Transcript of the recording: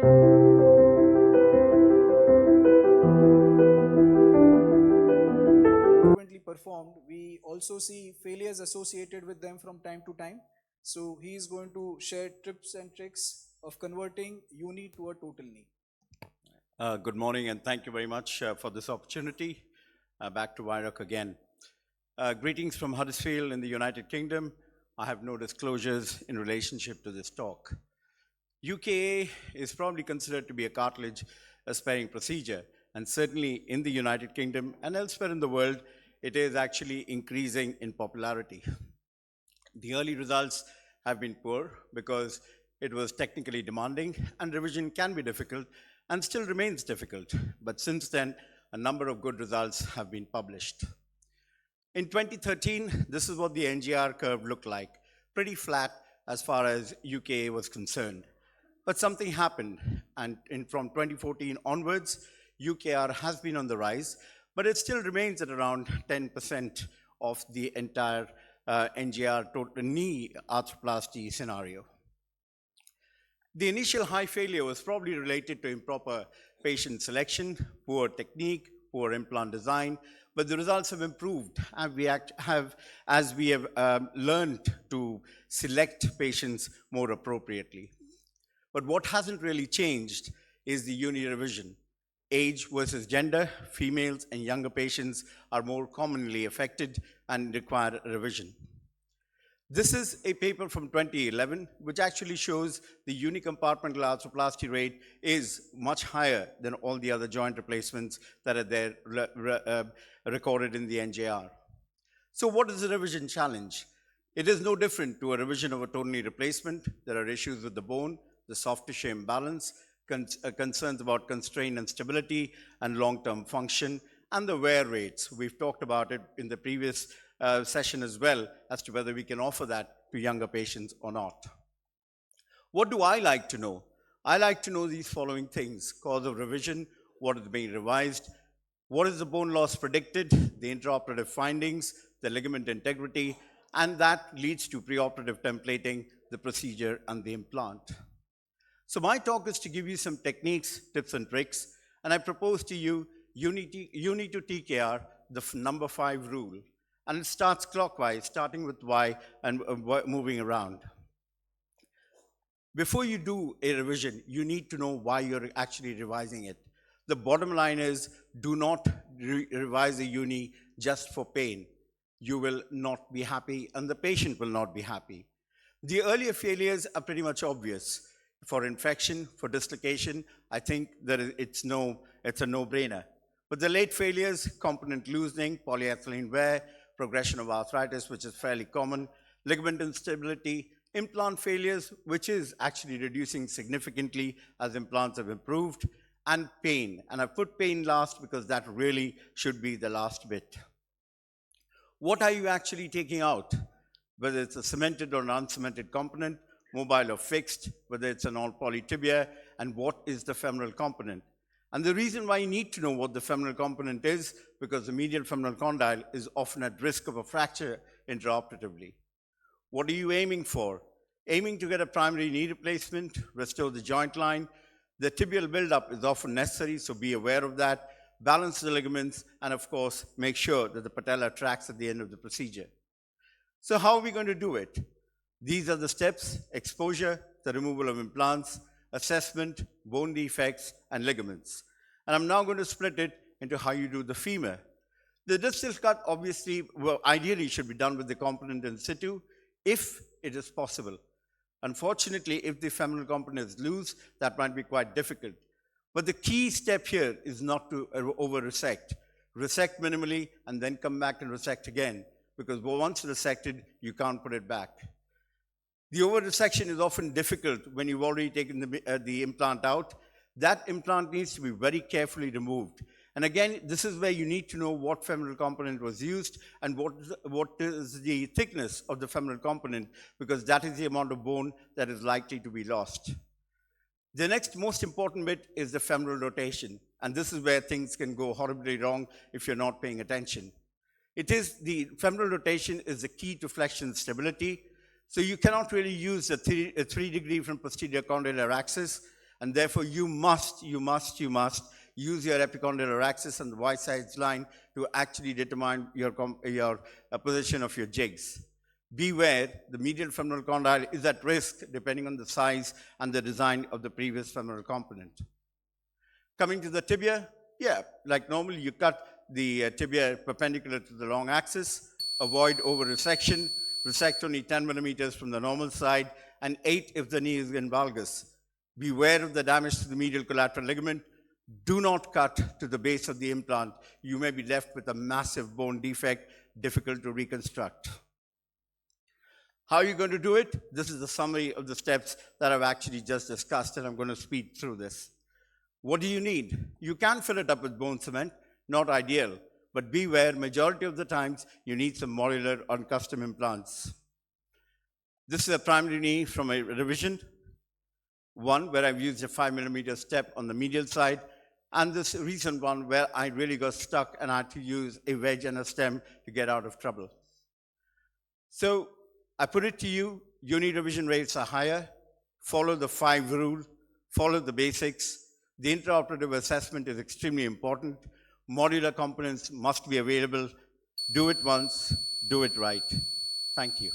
Frequently performed, we also see failures associated with them from time to time. So he is going to share tips and tricks of converting uni to a total knee. Good morning, and thank you very much for this opportunity. Back to WIROC again. Greetings from Huddersfield in the United Kingdom. I have no disclosures in relationship to this talk. UKA is probably considered to be a cartilage sparing procedure, and certainly in the United Kingdom and elsewhere in the world, it is actually increasing in popularity. The early results have been poor because it was technically demanding, and revision can be difficult and still remains difficult. But since then, a number of good results have been published. In 2013, this is what the NGR curve looked like, pretty flat as far as UKA was concerned. But something happened, and from 2014 onwards, UKR has been on the rise, but it still remains at around 10% of the entire NGR total knee arthroplasty scenario. The initial high failure was probably related to improper patient selection, poor technique, poor implant design, but the results have improved as we have learned to select patients more appropriately. But what hasn't really changed is the uni revision. Age versus gender, females and younger patients are more commonly affected and require revision. This is a paper from 2011, which actually shows the unicompartmental arthroplasty rate is much higher than all the other joint replacements that are there recorded in the NJR. So what is the revision challenge? It is no different to a revision of a total knee replacement. There are issues with the bone, the soft tissue imbalance, concerns about constraint and stability and long-term function, and the wear rates. We've talked about it in the previous session as well as to whether we can offer that to younger patients or not. What do I like to know? I like to know these following things: cause of revision, what is being revised, what is the bone loss predicted, the intraoperative findings, the ligament integrity, and that leads to preoperative templating, the procedure, and the implant. So my talk is to give you some techniques, tips, and tricks, and I propose to you uni to TKR, the number 5 rule. And it starts clockwise, starting with Y and moving around. Before you do a revision, you need to know why you're actually revising it. The bottom line is, do not revise a uni just for pain. You will not be happy, and the patient will not be happy. The earlier failures are pretty much obvious. For infection, for dislocation, I think that it's a no-brainer. But the late failures, component loosening, polyethylene wear, progression of arthritis, which is fairly common, ligament instability, implant failures, which is actually reducing significantly as implants have improved, and pain. And I put pain last because that really should be the last bit. What are you actually taking out? Whether it's a cemented or an uncemented component, mobile or fixed, whether it's an all-poly tibia, and what is the femoral component. And the reason why you need to know what the femoral component is, because the medial femoral condyle is often at risk of a fracture intraoperatively. What are you aiming for? Aiming to get a primary knee replacement, restore the joint line. The tibial buildup is often necessary, so be aware of that. Balance the ligaments, and of course, make sure that the patella tracks at the end of the procedure. So how are we going to do it? These are the steps: exposure, the removal of implants, assessment, bone defects, and ligaments. And I'm now going to split it into how you do the femur. The distal cut, obviously, ideally should be done with the component in situ, if it is possible. Unfortunately, if the femoral component is loose, that might be quite difficult. But the key step here is not to over-resect. Resect minimally, and then come back and resect again, because once resected, you can't put it back. The over-resection is often difficult when you've already taken the implant out. That implant needs to be very carefully removed. And again, this is where you need to know what femoral component was used and what is the thickness of the femoral component, because that is the amount of bone that is likely to be lost. The next most important bit is the femoral rotation. And this is where things can go horribly wrong if you're not paying attention. The femoral rotation is the key to flexion stability. So you cannot really use a 3 degree from posterior condylar axis And therefore, you must use your epicondylar axis and the Y-sides line to actually determine your position of your jigs. Beware, the medial femoral condyle is at risk depending on the size and the design of the previous femoral component. Coming to the tibia, yeah, like normally you cut the tibia perpendicular to the long axis, avoid over-resection, resect only 10 millimeters from the normal side, and 8 if the knee is in valgus. Beware of the damage to the medial collateral ligament. Do not cut to the base of the implant. You may be left with a massive bone defect, difficult to reconstruct. How are you going to do it? This is the summary of the steps that I've actually just discussed, and I'm going to speed through this. What do you need? You can fill it up with bone cement, not ideal, but beware, majority of the times you need some modular or custom implants. This is a primary knee from a revision, one where I've used a 5 millimeter step on the medial side, and this recent one where I really got stuck and I had to use a wedge and a stem to get out of trouble. So I put it to you, uni revision rates are higher, follow the 5 rule, follow the basics. The intraoperative assessment is extremely important. Modular components must be available. Do it once, do it right. Thank you.